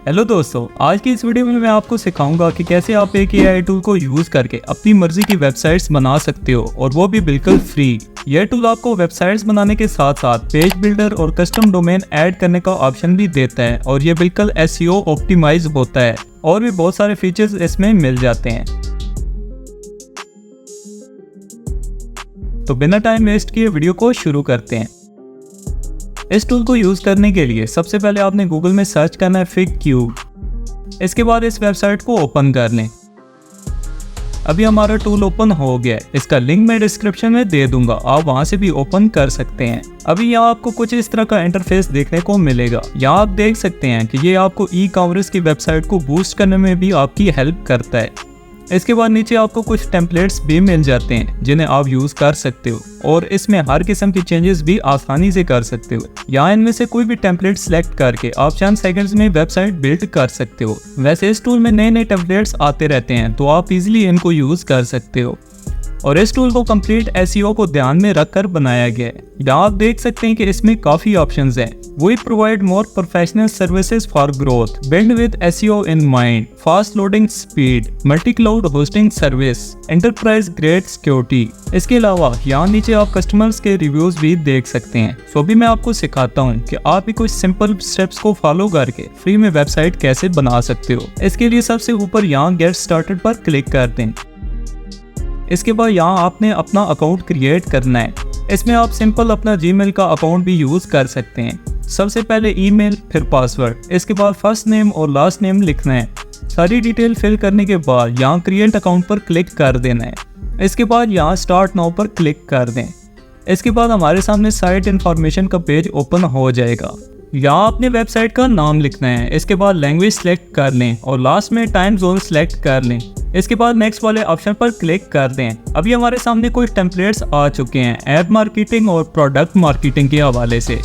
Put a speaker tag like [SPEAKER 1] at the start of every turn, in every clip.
[SPEAKER 1] Hello दोस्तों, आज की इस वीडियो में मैं आपको सिखाऊंगा कि कैसे आप एक AI टूल को यूज करके अपनी मर्जी की वेबसाइट्स बना सकते हो और वो भी बिल्कुल फ्री। यह टूल आपको वेबसाइट्स बनाने के साथ साथ पेज बिल्डर और कस्टम डोमेन ऐड करने का ऑप्शन भी देता है और ये बिल्कुल SEO ऑप्टिमाइज होता है और भी बहुत सारे फीचर्स इसमें मिल जाते हैं। तो बिना टाइम वेस्ट किए वीडियो को शुरू करते हैं। इस टूल को यूज करने के लिए सबसे पहले आपने गूगल में सर्च करना है फिग क्यूब। इसके बाद इस वेबसाइट को ओपन कर लें। अभी हमारा टूल ओपन हो गया है। इसका लिंक मैं डिस्क्रिप्शन में दे दूंगा, आप वहां से भी ओपन कर सकते हैं। अभी यहाँ आपको कुछ इस तरह का इंटरफेस देखने को मिलेगा। यहाँ आप देख सकते हैं कि ये आपको ई-कॉमर्स की वेबसाइट को बूस्ट करने में भी आपकी हेल्प करता है। इसके बाद नीचे आपको कुछ टेम्पलेट्स भी मिल जाते हैं जिन्हें आप यूज कर सकते हो और इसमें हर किस्म की चेंजेस भी आसानी से कर सकते हो। यहाँ इनमें से कोई भी टेम्पलेट सेलेक्ट करके आप चंद सेकंड्स में वेबसाइट बिल्ड कर सकते हो। वैसे इस टूल में नए नए टेम्पलेट्स आते रहते हैं तो आप इजीली इनको यूज कर सकते हो और इस टूल को कंप्लीट SEO को ध्यान में रखकर बनाया गया है। यहाँ आप देख सकते हैं कि इसमें काफी ऑप्शंस हैं। We provide more professional services for growth, built with SEO in mind, fast loading speed, multi-cloud hosting service, enterprise grade security। इसके अलावा यहाँ नीचे आप कस्टमर्स के रिव्यूज भी देख सकते हैं। सो अभी मैं आपको सिखाता हूँ कि आप भी कुछ सिंपल स्टेप्स को फॉलो करके फ्री में वेबसाइट कैसे बना सकते हो। इसके लिए सबसे ऊपर यहाँ गेट स्टार्टेड पर क्लिक कर दें। इसके बाद यहाँ आपने अपना अकाउंट क्रिएट करना है। इसमें आप सिंपल अपना Gmail का अकाउंट भी यूज कर सकते हैं। सबसे पहले ईमेल, फिर पासवर्ड, इसके बाद फर्स्ट नेम और लास्ट नेम लिखना है। सारी डिटेल फिल करने के बाद यहाँ क्रिएट अकाउंट पर क्लिक कर देना है। इसके बाद यहाँ स्टार्ट नाउ पर क्लिक कर दें। इसके बाद हमारे सामने साइट इन्फॉर्मेशन का पेज ओपन हो जाएगा। यहाँ अपने वेबसाइट का नाम लिखना है। इसके बाद लैंग्वेज सेलेक्ट कर लें और लास्ट में टाइम जोन सेलेक्ट कर लें। इसके बाद नेक्स्ट वाले ऑप्शन पर क्लिक कर दें। अभी हमारे सामने कुछ टेम्पलेट्स आ चुके हैं ऐप मार्केटिंग और प्रोडक्ट मार्केटिंग के हवाले से।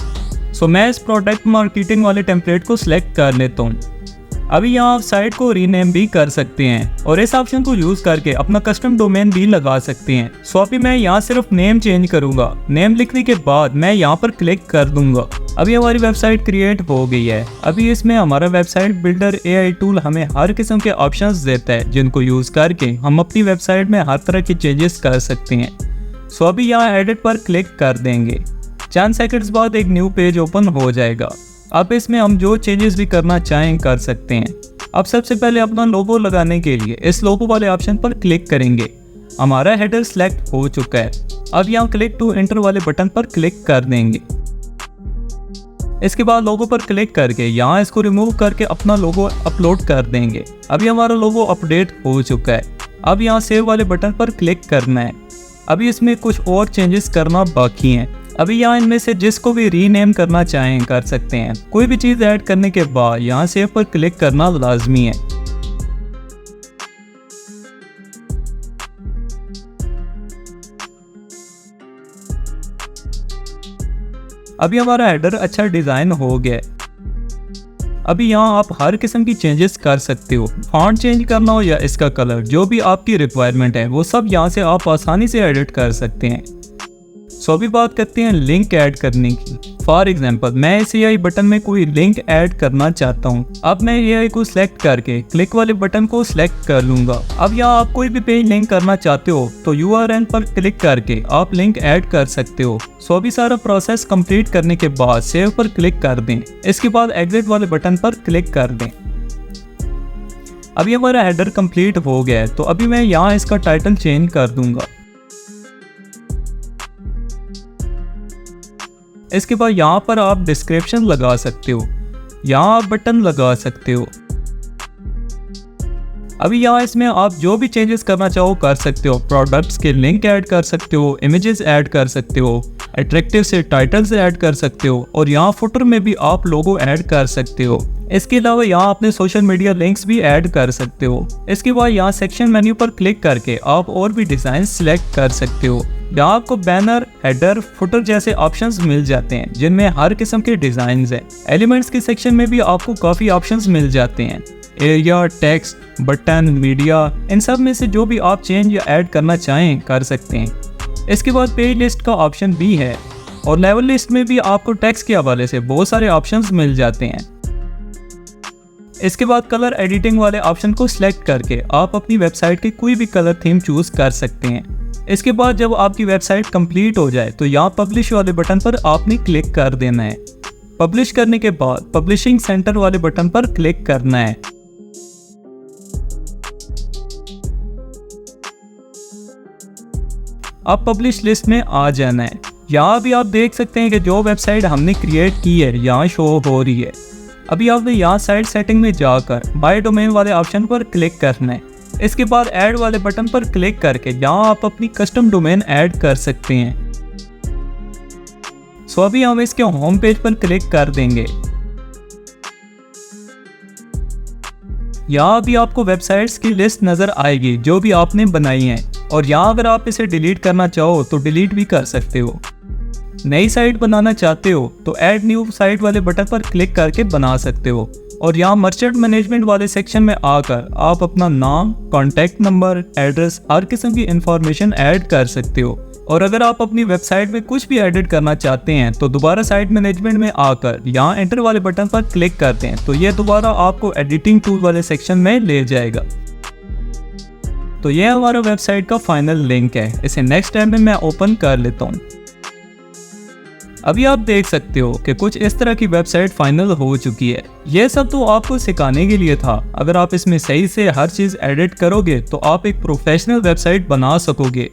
[SPEAKER 1] सो मैं इस प्रोडक्ट मार्केटिंग वाले टेम्पलेट को सिलेक्ट कर लेता हूँ। अभी यहाँ आप साइट को रीनेम भी कर सकते हैं और इस ऑप्शन को यूज करके अपना कस्टम डोमेन भी लगा सकते हैं। सो अभी मैं यहाँ सिर्फ नेम चेंज करूंगा। नेम लिखने के बाद मैं यहाँ पर क्लिक कर दूंगा। अभी हमारी वेबसाइट क्रिएट हो गई है। अभी इसमें हमारा वेबसाइट बिल्डर AI टूल हमें हर किस्म के ऑप्शंस देता है जिनको यूज करके हम अपनी वेबसाइट में हर तरह के चेंजेस कर सकते हैं। सो अभी यहाँ एडिट पर क्लिक कर देंगे। चंद सेकंड्स बाद एक न्यू पेज ओपन हो जाएगा। अब इसमें हम जो चेंजेस भी करना चाहें कर सकते हैं। अब सबसे पहले अपना लोगो लगाने के लिए इस लोगो वाले ऑप्शन पर क्लिक करेंगे। हमारा हेडर सेलेक्ट हो चुका है। अब यहाँ क्लिक टू एंटर वाले बटन पर क्लिक कर देंगे। इसके बाद लोगो पर क्लिक करके यहाँ इसको रिमूव करके अपना लोगो अपलोड कर देंगे। अभी हमारा लोगो अपडेट हो चुका है। अब यहाँ सेव वाले बटन पर क्लिक करना है। अभी इसमें कुछ और चेंजेस करना बाकी हैं। अभी यहाँ इनमें से जिसको भी रीनेम करना चाहें कर सकते हैं। कोई भी चीज़ ऐड करने के बाद यहाँ सेव पर क्लिक करना लाजमी है। अभी हमारा हेडर अच्छा डिज़ाइन हो गया है। अभी यहाँ आप हर किस्म की चेंजेस कर सकते हो। फॉन्ट चेंज करना हो या इसका कलर, जो भी आपकी रिक्वायरमेंट है वो सब यहाँ से आप आसानी से एडिट कर सकते हैं। सो अभी बात करते हैं लिंक ऐड करने की। फॉर एग्जांपल मैं इस AI बटन में कोई लिंक ऐड करना चाहता हूँ। अब मैं AI को सिलेक्ट करके क्लिक वाले बटन को सिलेक्ट कर लूंगा। अब यहाँ आप कोई भी पेज लिंक करना चाहते हो तो URL पर क्लिक करके आप लिंक ऐड कर सकते हो। सो अभी सारा प्रोसेस कंप्लीट करने के बाद सेव पर क्लिक कर दें। इसके बाद एग्जिट वाले बटन पर क्लिक कर दें। अभी हमारा हेडर कंप्लीट हो गया है तो अभी मैं यहाँ इसका टाइटल चेंज कर दूंगा। इसके बाद यहाँ पर आप डिस्क्रिप्शन लगा सकते हो। यहाँ आप बटन लगा सकते हो। अभी यहाँ इसमें आप जो भी चेंजेस करना चाहो कर सकते हो। प्रोडक्ट्स के लिंक ऐड कर सकते हो, इमेजेस ऐड कर सकते हो, अट्रैक्टिव से टाइटल्स ऐड कर सकते हो और यहाँ फुटर में भी आप लोगो ऐड कर सकते हो। इसके अलावा यहाँ अपने सोशल मीडिया लिंक्स भी ऐड कर सकते हो। इसके बाद यहाँ सेक्शन मेन्यू पर क्लिक करके आप और भी डिज़ाइन सिलेक्ट कर सकते हो। यहाँ आपको बैनर, हेडर, फुटर जैसे ऑप्शंस मिल जाते हैं जिनमें हर किस्म के डिजाइन हैं। एलिमेंट्स के सेक्शन में भी आपको काफ़ी ऑप्शंस मिल जाते हैं। एरिया, टेक्स्ट, बटन, मीडिया, इन सब में से जो भी आप चेंज या ऐड करना चाहें कर सकते हैं। इसके बाद पेज लिस्ट का ऑप्शन भी है और लेवल लिस्ट में भी आपको टेक्स्ट के हवाले से बहुत सारे ऑप्शंस मिल जाते हैं। इसके बाद कलर एडिटिंग वाले ऑप्शन को सिलेक्ट करके आप अपनी वेबसाइट की कोई भी कलर थीम चूज कर सकते हैं। इसके बाद जब आपकी वेबसाइट कंप्लीट हो जाए तो यहाँ पब्लिश वाले बटन पर आपने क्लिक कर देना है। पब्लिश करने के बाद पब्लिशिंग सेंटर वाले बटन पर क्लिक करना है। अब पब्लिश लिस्ट में आ जाना है। यहाँ भी आप देख सकते हैं कि जो वेबसाइट हमने क्रिएट की है यहाँ शो हो रही है। अभी आपने यहाँ साइट सेटिंग में जाकर बाय डोमेन वाले ऑप्शन पर क्लिक करना है। इसके बाद ऐड वाले बटन पर क्लिक करके यहाँ आप अपनी कस्टम डोमेन ऐड कर सकते हैं। सो अभी हम इसके होम पेज पर क्लिक कर देंगे। यहाँ भी आपको वेबसाइट्स की लिस्ट नजर आएगी जो भी आपने बनाई है, और यहाँ अगर आप इसे डिलीट करना चाहो तो डिलीट भी कर सकते हो। नई साइट बनाना चाहते हो तो ऐड न्यू साइट वाले बटन पर क्लिक करके बना सकते हो, और यहाँ मर्चेंट मैनेजमेंट वाले सेक्शन में आकर आप अपना नाम, कॉन्टैक्ट नंबर, एड्रेस, हर किस्म की इंफॉर्मेशन ऐड कर सकते हो। और अगर आप अपनी वेबसाइट में कुछ भी एडिट करना चाहते हैं तो दोबारा साइट मैनेजमेंट में आकर यहाँ एंटर वाले बटन पर क्लिक करते हैं तो ये दोबारा आपको एडिटिंग टूल वाले सेक्शन में ले जाएगा। तो ये हमारा वेबसाइट का फाइनल लिंक है। इसे नेक्स्ट टैब में मैं ओपन कर लेता हूँ। अभी आप देख सकते हो कि कुछ इस तरह की वेबसाइट फाइनल हो चुकी है। यह सब तो आपको सिखाने के लिए था। अगर आप इसमें सही से हर चीज एडिट करोगे तो आप एक प्रोफेशनल वेबसाइट बना सकोगे।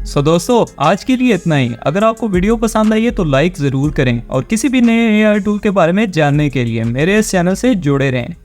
[SPEAKER 1] सो दोस्तों, आज के लिए इतना ही। अगर आपको वीडियो पसंद आई है तो लाइक जरूर करें, और किसी भी नए AI टूल के बारे में जानने के लिए मेरे इस चैनल से जुड़े रहें।